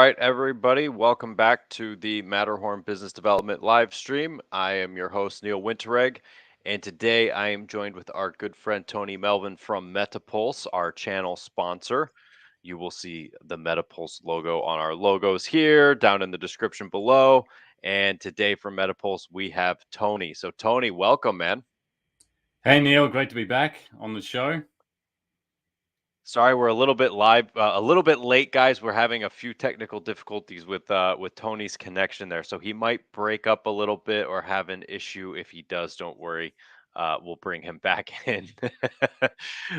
right, everybody, welcome back to the Matterhorn Business Development live stream. I am your host, Neil Wintereg, and today I am joined with our good friend Tony Melvin from MetaPulse, our channel sponsor. You will see the MetaPulse logo on our logos here, down in the description below. And today from MetaPulse, we have Tony. So, Tony, welcome, man. Hey, Neil, great to be back on the show. Sorry, we're a little bit a little bit late, guys. We're having a few technical difficulties with Tony's connection there, so he might break up a little bit or have an issue. If he does, don't worry, we'll bring him back in.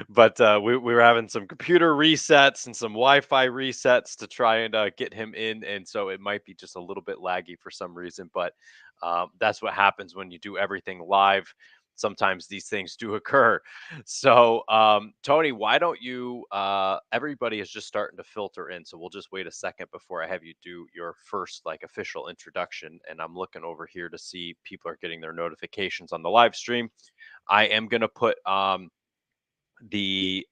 But we were having some computer resets and some Wi-Fi resets to try and get him in, and so it might be just a little bit laggy for some reason. But that's what happens when you do everything live. Sometimes these things do occur. So, Tony, why don't you? Everybody is just starting to filter in, so we'll just wait a second before I have you do your first like official introduction. And I'm looking over here to see people are getting their notifications on the live stream. I am going to put the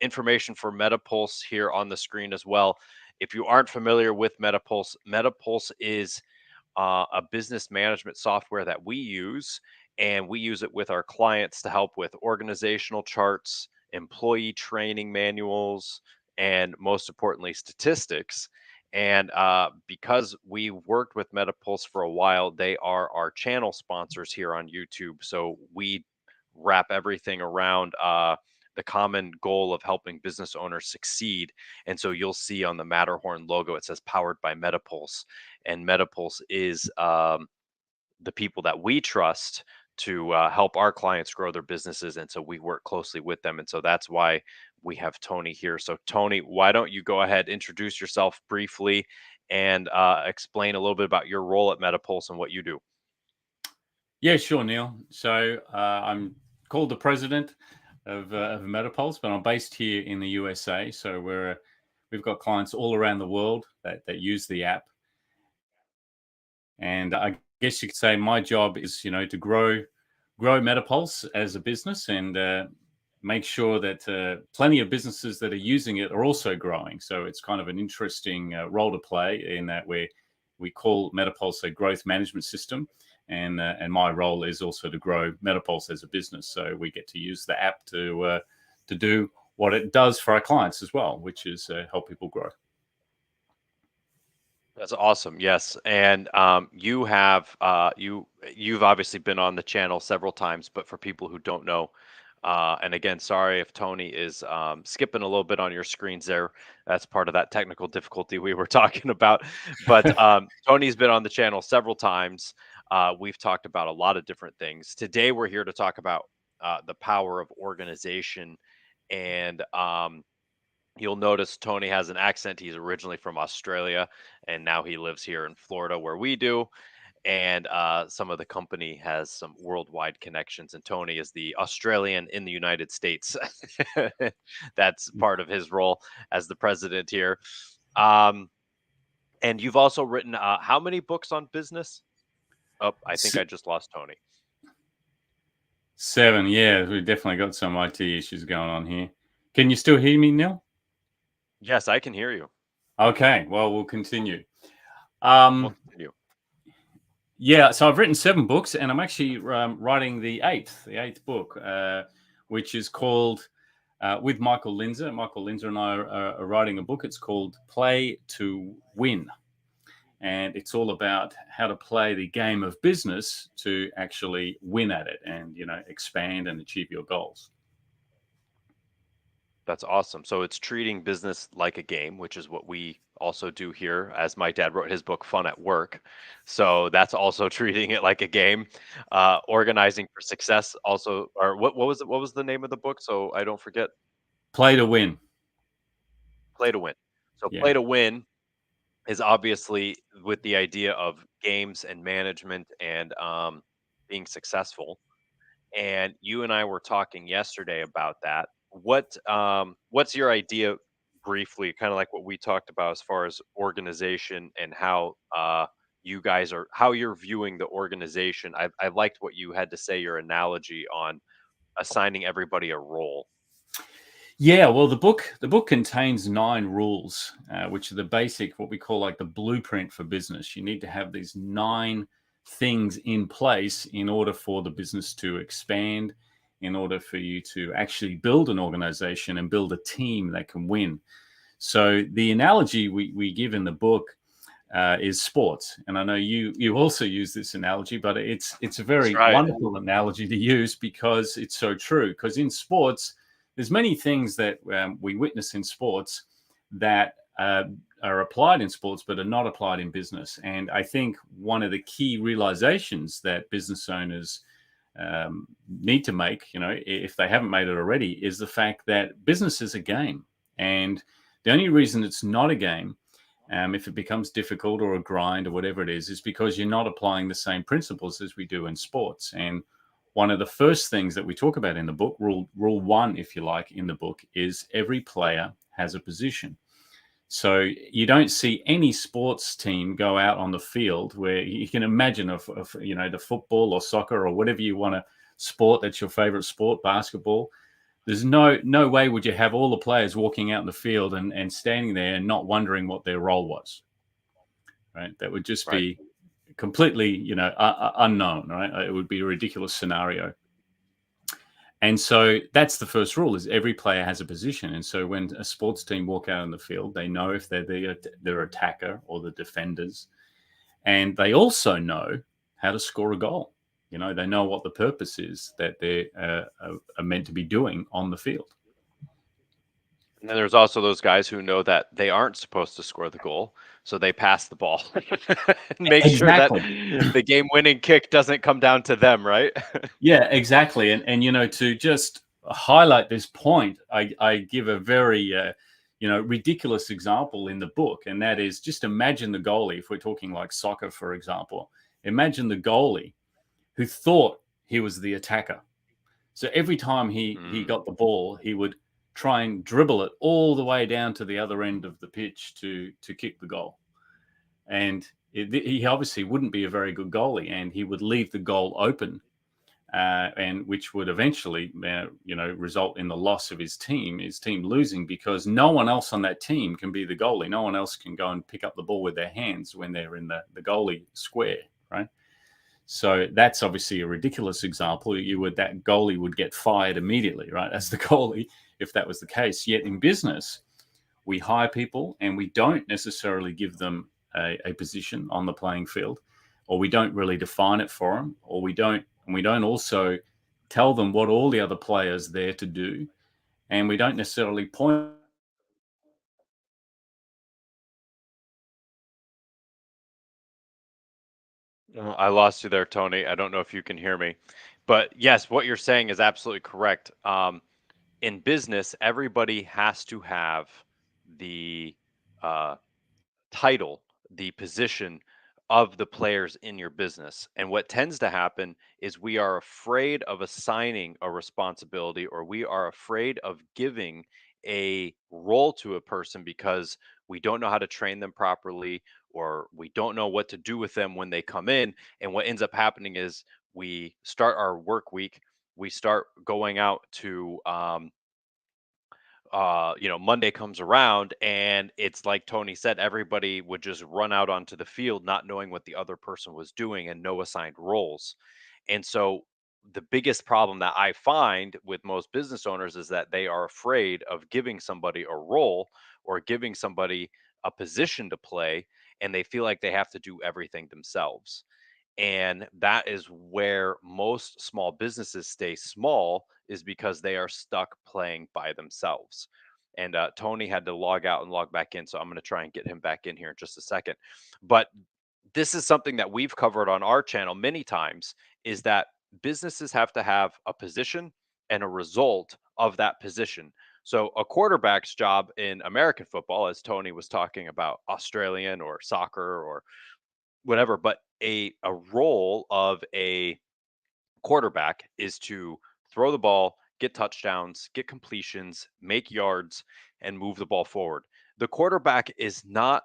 information for MetaPulse here on the screen as well. If you aren't familiar with MetaPulse, MetaPulse is a business management software that we use, and we use it with our clients to help with organizational charts, employee training manuals, and most importantly, statistics. And because we worked with MetaPulse for a while, they are our channel sponsors here on YouTube. So we wrap everything around the common goal of helping business owners succeed. And so you'll see on the Matterhorn logo, it says powered by MetaPulse. And MetaPulse is the people that we trust to help our clients grow their businesses. And so we work closely with them. And so that's why we have Tony here. So, Tony, why don't you go ahead, introduce yourself briefly, and explain a little bit about your role at MetaPulse and what you do? Yeah, sure, Neil. So I'm called the president of MetaPulse, but I'm based here in the USA. So we've got clients all around the world that use the app. And I guess you could say my job is, to grow MetaPulse as a business and make sure that plenty of businesses that are using it are also growing. So it's kind of an interesting role to play in that we call MetaPulse a growth management system. And my role is also to grow MetaPulse as a business. So we get to use the app to do what it does for our clients as well, which is help people grow. That's awesome. Yes, and you have you've obviously been on the channel several times, but for people who don't know, and again, sorry if Tony is skipping a little bit on your screens there. That's part of that technical difficulty we were talking about. But Tony's been on the channel several times. We've talked about a lot of different things. Today, we're here to talk about the power of organization, and you'll notice Tony has an accent. He's originally from Australia, and now he lives here in Florida, where we do. And some of the company has some worldwide connections, and Tony is the Australian in the United States. That's part of his role as the president here. Um, and you've also written how many books on business? Oh, I think I just lost Tony. 7, yeah, we've definitely got some IT issues going on here. Can you still hear me, Neil? Yes, I can hear you. Okay, well, we'll continue. We'll continue. Yeah, so I've written 7 books, and I'm actually writing the eighth book, which is called with Michael Linzer. Michael Linzer and I are writing a book. It's called Play to Win, and it's all about how to play the game of business to actually win at it, and expand and achieve your goals. That's awesome. So it's treating business like a game, which is what we also do here, as my dad wrote his book Fun at Work. So that's also treating it like a game. Organizing for success also, or what was the name of the book? So I don't forget. Play to Win. Play to Win. So Yeah. Play to Win is obviously with the idea of games and management and being successful. And you and I were talking yesterday about that. What's your idea briefly, kind of like what we talked about as far as organization and how you guys are how you're viewing the organization? I liked what you had to say, your analogy on assigning everybody a role. Yeah, well, the book contains 9 rules, which are the basic, what we call like the blueprint for business. You need to have these 9 things in place in order for the business to expand, in order for you to actually build an organization and build a team that can win. So the analogy we give in the book is sports, and I know you also use this analogy, but it's a That's very right. wonderful analogy to use because it's so true. Because in sports, there's many things that we witness in sports that are applied in sports, but are not applied in business. And I think one of the key realizations that business owners need to make, if they haven't made it already, is the fact that business is a game. And the only reason it's not a game, if it becomes difficult or a grind or whatever it is because you're not applying the same principles as we do in sports. And one of the first things that we talk about in the book, rule one, if you like, in the book, is every player has a position. So you don't see any sports team go out on the field where you can imagine the football or soccer or whatever you want to sport that's your favorite sport, basketball. There's no way would you have all the players walking out in the field and standing there and not wondering what their role was, right? That would just Right. be completely, unknown, right? It would be a ridiculous scenario. And so that's the first rule: is every player has a position. And so when a sports team walk out on the field, they know if they're their attacker or the defenders, and they also know how to score a goal. They know what the purpose is that they are meant to be doing on the field. And then there's also those guys who know that they aren't supposed to score the goal, so they pass the ball and make sure that Exactly. the game-winning kick doesn't come down to them, right? Yeah, exactly. And to just highlight this point, I give a very ridiculous example in the book, and that is, just imagine the goalie. If we're talking like soccer, for example, imagine the goalie who thought he was the attacker. So every time he Mm, got the ball, he would try and dribble it all the way down to the other end of the pitch to kick the goal. And he obviously wouldn't be a very good goalie, and he would leave the goal open, and which would eventually, result in the loss of his team losing, because no one else on that team can be the goalie. No one else can go and pick up the ball with their hands when they're in the goalie square, right? So that's obviously a ridiculous example. That goalie would get fired immediately, right? As the goalie, if that was the case. Yet in business, we hire people and we don't necessarily give them a position on the playing field, or we don't really define it for them, or we don't also tell them what all the other players there to do, and we don't necessarily point. I lost you there, Tony. I don't know if you can hear me, but yes, what you're saying is absolutely correct. In business, everybody has to have the uh, title, the position of the players in your business. And what tends to happen is we are afraid of assigning a responsibility, or we are afraid of giving a role to a person because we don't know how to train them properly, or we don't know what to do with them when they come in. And what ends up happening is we start our work week, we start going out to Monday comes around and it's like Tony said, everybody would just run out onto the field not knowing what the other person was doing and no assigned roles. And so the biggest problem that I find with most business owners is that they are afraid of giving somebody a role or giving somebody a position to play, and they feel like they have to do everything themselves. And that is where most small businesses stay small, is because they are stuck playing by themselves. And Tony had to log out and log back in, so I'm going to try and get him back in here in just a second. But this is something that we've covered on our channel many times, is that businesses have to have a position and a result of that position. So a quarterback's job in American football, as Tony was talking about Australian or soccer or whatever, but a role of a quarterback is to throw the ball, get touchdowns, get completions, make yards, and move the ball forward. The quarterback is not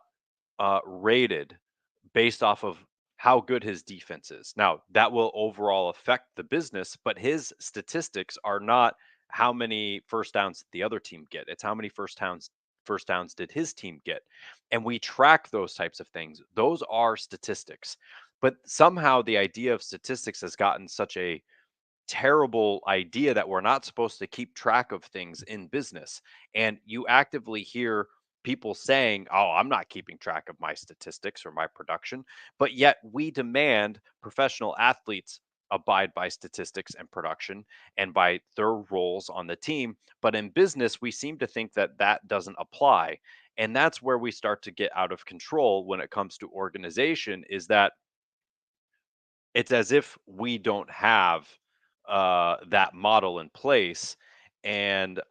rated based off of how good his defense is. Now, that will overall affect the business, but his statistics are not how many first downs did the other team get? It's how many first downs did his team get? And we track those types of things. Those are statistics. But somehow the idea of statistics has gotten such a terrible idea that we're not supposed to keep track of things in business. And you actively hear people saying, "Oh, I'm not keeping track of my statistics or my production." But yet we demand professional athletes abide by statistics and production and by their roles on the team. But in business, we seem to think that that doesn't apply. And that's where we start to get out of control when it comes to organization, is that it's as if we don't have that model in place, and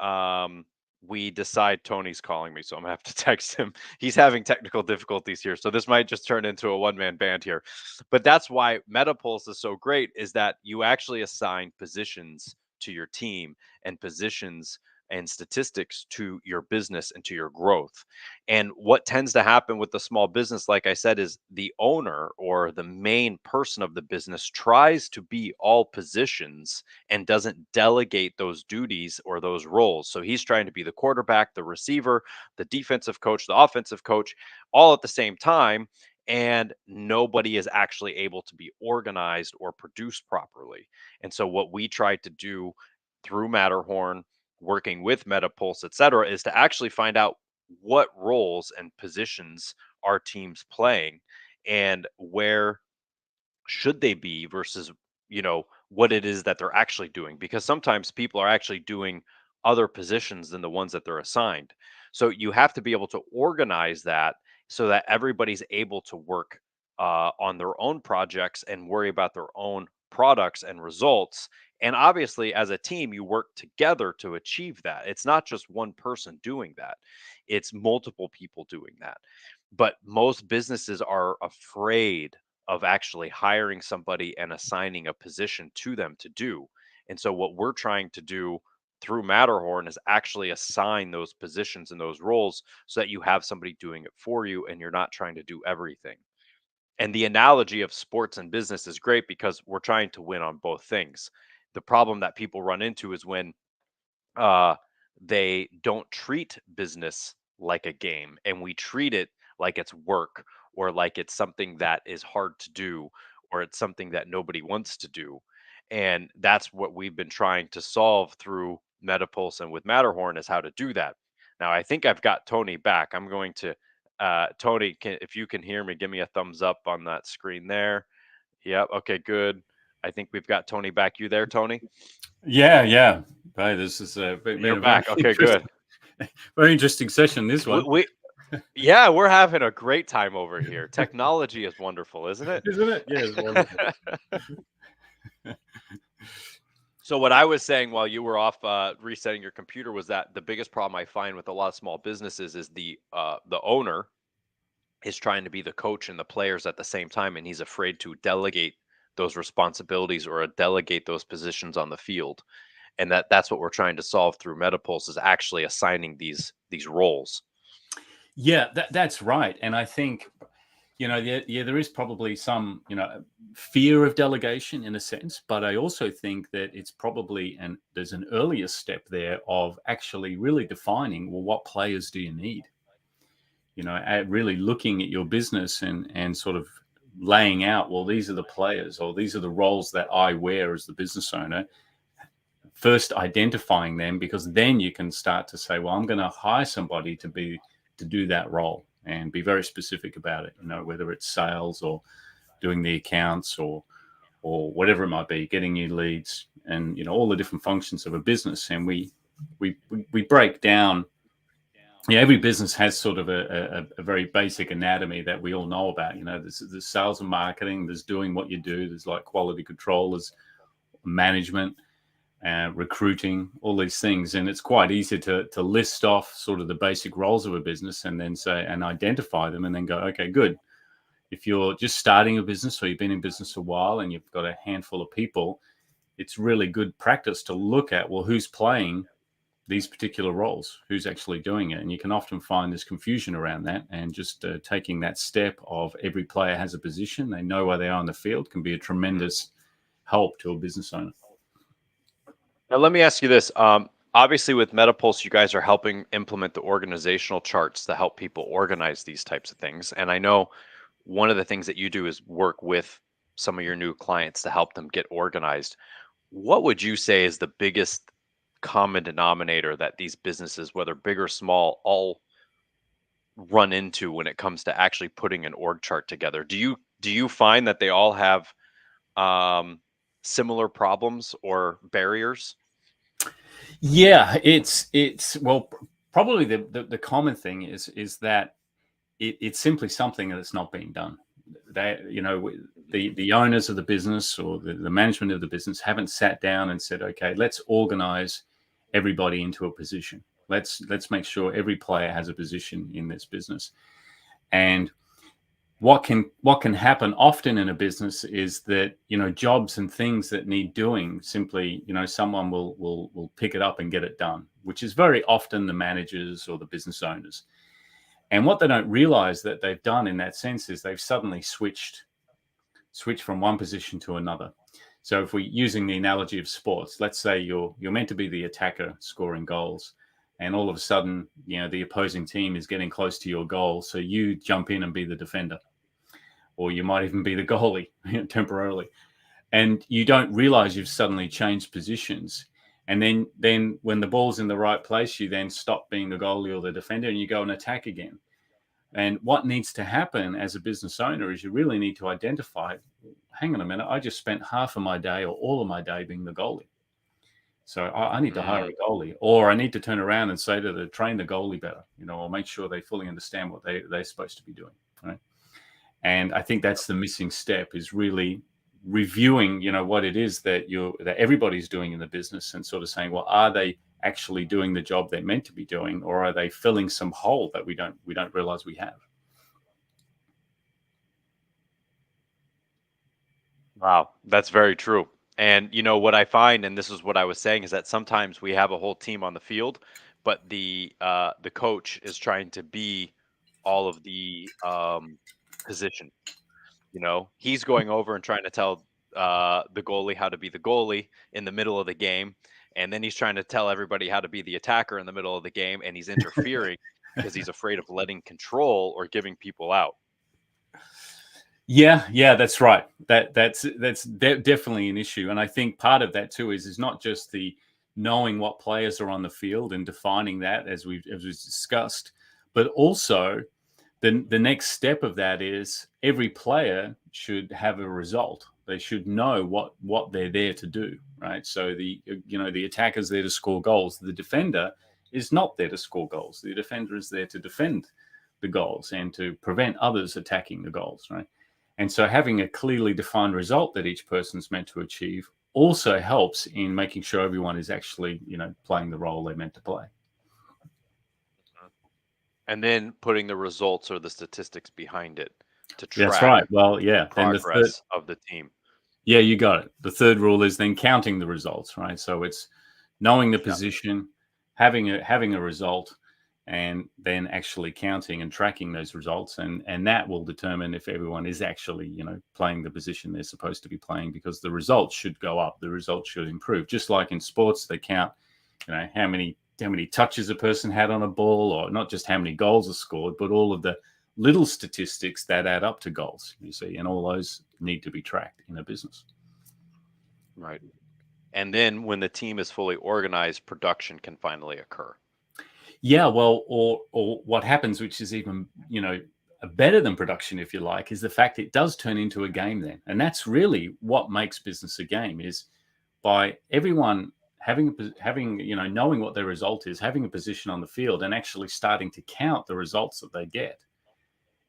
we decide Tony's calling me, so I'm gonna have to text him. He's having technical difficulties here, so this might just turn into a one-man band here. But that's why Metapulse is so great, is that you actually assign positions to your team and positions and statistics to your business and to your growth. And what tends to happen with the small business, like I said, is the owner or the main person of the business tries to be all positions and doesn't delegate those duties or those roles. So he's trying to be the quarterback, the receiver, the defensive coach, the offensive coach, all at the same time. And nobody is actually able to be organized or produced properly. And so, what we tried to do through Matterhorn, working with Metapulse, et cetera, is to actually find out what roles and positions are teams playing and where should they be versus what it is that they're actually doing, because sometimes people are actually doing other positions than the ones that they're assigned. So you have to be able to organize that so that everybody's able to work on their own projects and worry about their own products and results. And obviously, as a team, you work together to achieve that. It's not just one person doing that, it's multiple people doing that. But most businesses are afraid of actually hiring somebody and assigning a position to them to do. And so what we're trying to do through Matterhorn is actually assign those positions and those roles so that you have somebody doing it for you and you're not trying to do everything. And the analogy of sports and business is great because we're trying to win on both things. The problem that people run into is when uh, they don't treat business like a game, and we treat it like it's work, or like it's something that is hard to do, or it's something that nobody wants to do. And that's what we've been trying to solve through Metapulse and with Matterhorn, is how to do that. Now I think I've got Tony back. I'm going to Tony, if you can hear me, give me a thumbs up on that screen there. Yep, okay, good. I think we've got Tony back. You there, Tony? Yeah, yeah. Hey, this has You're been a very back. Okay, good. interesting, very interesting session. This We, one, we Yeah, we're having a great time over here. Technology is wonderful, isn't it? isn't it? Yeah, it's wonderful. So what I was saying while you were off resetting your computer was that the biggest problem I find with a lot of small businesses is the owner is trying to be the coach and the players at the same time, and he's afraid to delegate those responsibilities or delegate those positions on the field. And that's what we're trying to solve through Metapulse, is actually assigning these roles. Yeah, that's right. And I think, there is probably some, fear of delegation in a sense, but I also think that it's probably, and there's an earlier step there of actually really defining, well, what players do you need? At really looking at your business and sort of laying out, well, these are the players or these are the roles that I wear as the business owner. First identifying them, because then you can start to say, well, I'm going to hire somebody to do that role and be very specific about it, whether it's sales or doing the accounts or whatever it might be, getting new leads and all the different functions of a business. And we break down. Yeah, every business has sort of a very basic anatomy that we all know about. There's sales and marketing, there's doing what you do, there's like quality control, there's management, recruiting, all these things. And it's quite easy to list off sort of the basic roles of a business and then say and identify them and then go, okay, good. If you're just starting a business or you've been in business a while and you've got a handful of people, it's really good practice to look at, well, who's playing these particular roles, who's actually doing it. And you can often find there's confusion around that. And just taking that step of every player has a position, they know where they are in the field, can be a tremendous help to a business owner. Now, let me ask you this. Obviously, with Metapulse, you guys are helping implement the organizational charts to help people organize these types of things. And I know one of the things that you do is work with some of your new clients to help them get organized. What would you say is the biggest common denominator that these businesses, whether big or small, all run into when it comes to actually putting an org chart together? Do you find that they all have um, similar problems or barriers? Yeah, it's well, probably the common thing is that it's simply something that's not being done. They, the owners of the business or the management of the business haven't sat down and said, okay, let's organize everybody into a position. Let's make sure every player has a position in this business. And what can happen often in a business is that jobs and things that need doing, simply someone will pick it up and get it done, which is very often the managers or the business owners. And what they don't realize that they've done in that sense is they've suddenly switched from one position to another. So if we're using the analogy of sports, let's say you're meant to be the attacker scoring goals, and all of a sudden, the opposing team is getting close to your goal, so you jump in and be the defender, or you might even be the goalie temporarily, and you don't realize you've suddenly changed positions. And then when the ball's in the right place, you then stop being the goalie or the defender, and you go and attack again. And what needs to happen as a business owner is you really need to identify, hang on a minute, I just spent half of my day or all of my day being the goalie. So I need to hire Mm, a goalie, or I need to turn around and say to train the goalie better, or make sure they fully understand what they're supposed to be doing. Right. And I think that's the missing step, is really reviewing, what it is that everybody's doing in the business, and sort of saying, well, are they actually doing the job they're meant to be doing, or are they filling some hole that we don't realize we have? wow, that's very true. And what I find, and this is what I was saying, is that sometimes we have a whole team on the field, but the coach is trying to be all of the position. He's going over and trying to tell the goalie how to be the goalie in the middle of the game, and then he's trying to tell everybody how to be the attacker in the middle of the game, and he's interfering because he's afraid of letting control or giving people out. Yeah, that's right. That's definitely an issue, and I think part of that too is not just the knowing what players are on the field and defining that, as we've discussed, but also the next step of that is every player should have a result. They should know what they're there to do, right? So the attacker's there to score goals. The defender is not there to score goals. The defender is there to defend the goals and to prevent others attacking the goals, right? And so having a clearly defined result that each person's meant to achieve also helps in making sure everyone is actually, playing the role they're meant to play. And then putting the results or the statistics behind it to That's track right. Well, the yeah. Then the third, progress of the team. yeah, you got it. The third rule is then counting the results, right? So it's knowing the Yeah. position, having a result, and then actually counting and tracking those results, and that will determine if everyone is actually, playing the position they're supposed to be playing, because the results should go up, the results should improve. Just like in sports, they count, how many touches a person had on a ball, or not just how many goals are scored, but all of the little statistics that add up to goals, you see, and all those need to be tracked in a business. Right. And then when the team is fully organized, production can finally occur. Yeah, well, or what happens, which is even better than production, if you like, is the fact it does turn into a game then, and that's really what makes business a game, is by everyone having knowing what their result is, having a position on the field, and actually starting to count the results that they get.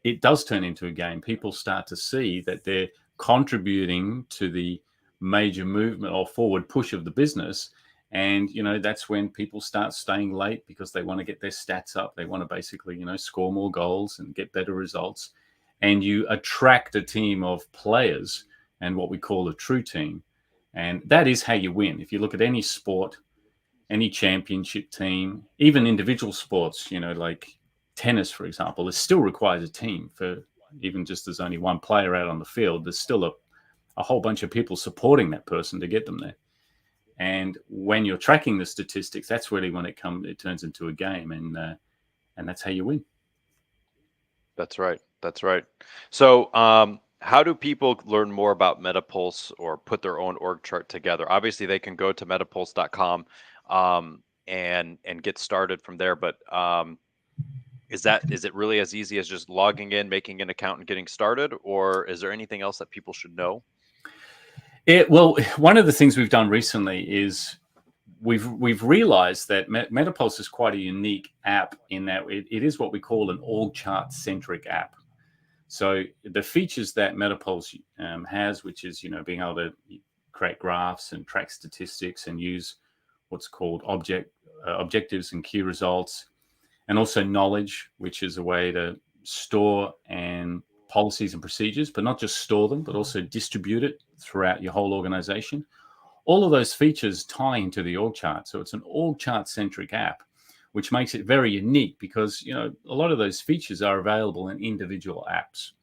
It does turn into a game. People start to see that they're contributing to the major movement or forward push of the business. And, that's when people start staying late because they want to get their stats up. They want to basically, score more goals and get better results. And you attract a team of players and what we call a true team. And that is how you win. If you look at any sport, any championship team, even individual sports, like tennis, for example, it still requires a team. For even just there's only one player out on the field, there's still a whole bunch of people supporting that person to get them there. And when you're tracking the statistics, that's really when it turns into a game, and that's how you win. That's right. That's right. So, how do people learn more about Metapulse or put their own org chart together? Obviously, they can go to metapulse.com and get started from there. But is it really as easy as just logging in, making an account, and getting started, or is there anything else that people should know? Well, one of the things we've done recently is we've realized that Metapulse is quite a unique app in that it is what we call an org chart centric app. So the features that Metapulse has, which is being able to create graphs and track statistics and use what's called objectives and key results, and also knowledge, which is a way to store and policies and procedures, but not just store them, but also distribute it throughout your whole organization. All of those features tie into the org chart. So it's an org chart centric app, which makes it very unique because, a lot of those features are available in individual apps.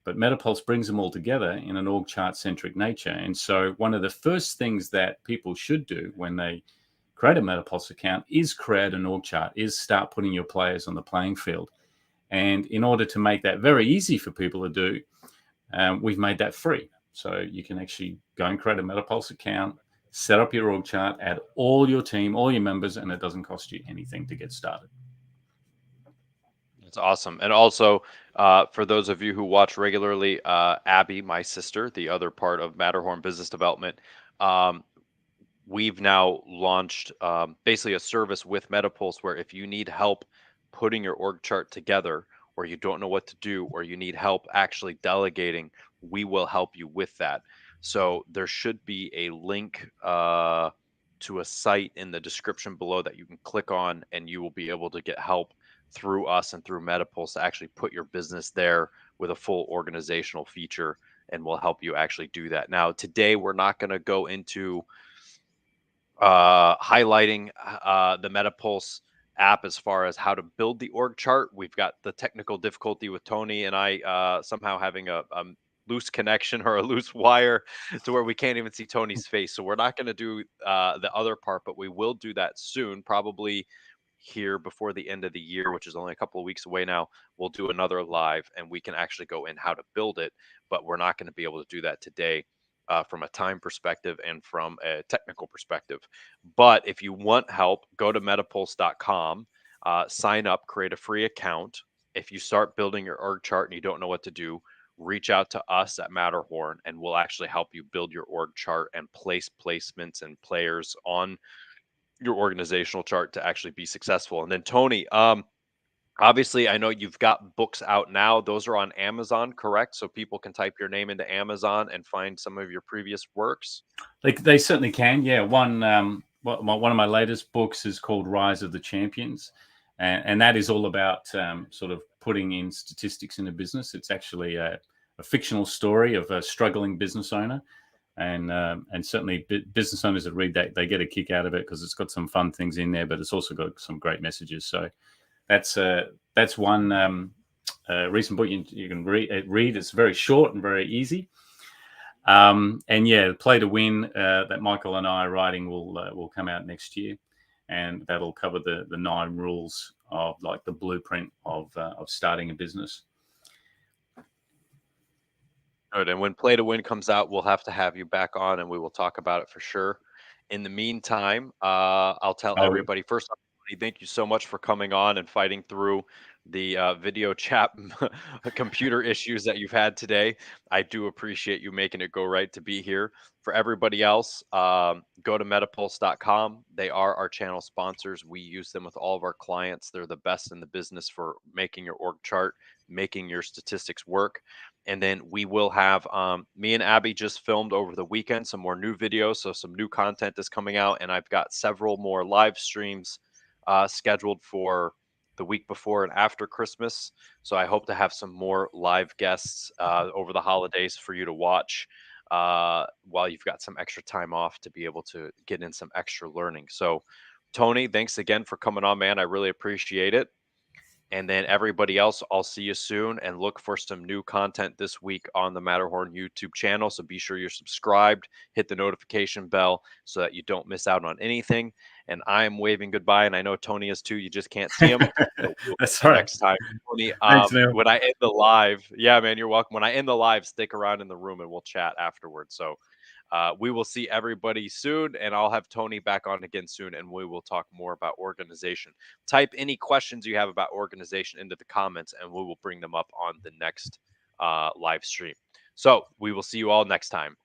But Metapulse brings them all together in an org chart centric nature. And so one of the first things that people should do when they create a Metapulse account is create an org chart, is start putting your players on the playing field. And in order to make that very easy for people to do, we've made that free. So you can actually go and create a Metapulse account, set up your org chart, add all your team, all your members, and it doesn't cost you anything to get started. That's awesome. And also, for those of you who watch regularly, Abby, my sister, the other part of Matterhorn Business Development, um, we've now launched basically a service with Metapulse where if you need help putting your org chart together, or you don't know what to do, or you need help actually delegating, we will help you with that. So there should be a link to a site in the description below that you can click on, and you will be able to get help through us and through Metapulse to actually put your business there with a full organizational feature, and we'll help you actually do that. Now, today we're not going to go into highlighting the Metapulse app as far as how to build the org chart. We've got the technical difficulty with Tony and I somehow having a loose connection or a loose wire to where we can't even see Tony's face. So we're not going to do the other part, but we will do that soon, probably here before the end of the year, which is only a couple of weeks away now. We'll do another live and we can actually go in how to build it, but we're not going to be able to do that today from a time perspective and from a technical perspective. But if you want help, go to metapulse.com, sign up, create a free account. If you start building your org chart and you don't know what to do, reach out to us at Matterhorn and we'll actually help you build your org chart and place placements and players on your organizational chart to actually be successful. And then Tony, obviously, I know you've got books out now. Those are on Amazon, correct? So people can type your name into Amazon and find some of your previous works. They certainly can. Yeah, one of my latest books is called Rise of the Champions, and that is all about sort of putting in statistics in a business. It's actually a fictional story of a struggling business owner, and certainly business owners that read that, they get a kick out of it because it's got some fun things in there, but it's also got some great messages. So that's one recent book you can read. It's very short and very easy. And yeah, Play to Win that Michael and I are writing will come out next year, and that'll cover the 9 rules of like the blueprint of starting a business. Good. And when Play to Win comes out, we'll have to have you back on and we will talk about it for sure. In the meantime, I'll tell Oh, everybody first off, Tony, thank you so much for coming on and fighting through the video chat computer issues that you've had today. I do appreciate you making it go right to be here. For everybody else, go to metapulse.com. They are our channel sponsors. We use them with all of our clients. They're the best in the business for making your org chart, making your statistics work. And then we will have me and Abby just filmed over the weekend some more new videos. So some new content is coming out. And I've got several more live streams scheduled for the week before and after Christmas. So I hope to have some more live guests over the holidays for you to watch while you've got some extra time off to be able to get in some extra learning. So, Tony, thanks again for coming on, man. I really appreciate it. And then everybody else, I'll see you soon, and look for some new content this week on the Matterhorn YouTube channel. So be sure you're subscribed, hit the notification bell so that you don't miss out on anything. And I'm waving goodbye, and I know Tony is too. You just can't see him, but we'll That's see you all right. next time. Tony, Thanks, Neil. when I end the live, yeah, man, you're welcome. When I end the live, stick around in the room and we'll chat afterwards. So we will see everybody soon, and I'll have Tony back on again soon, and we will talk more about organization. Type any questions you have about organization into the comments, and we will bring them up on the next live stream. So we will see you all next time.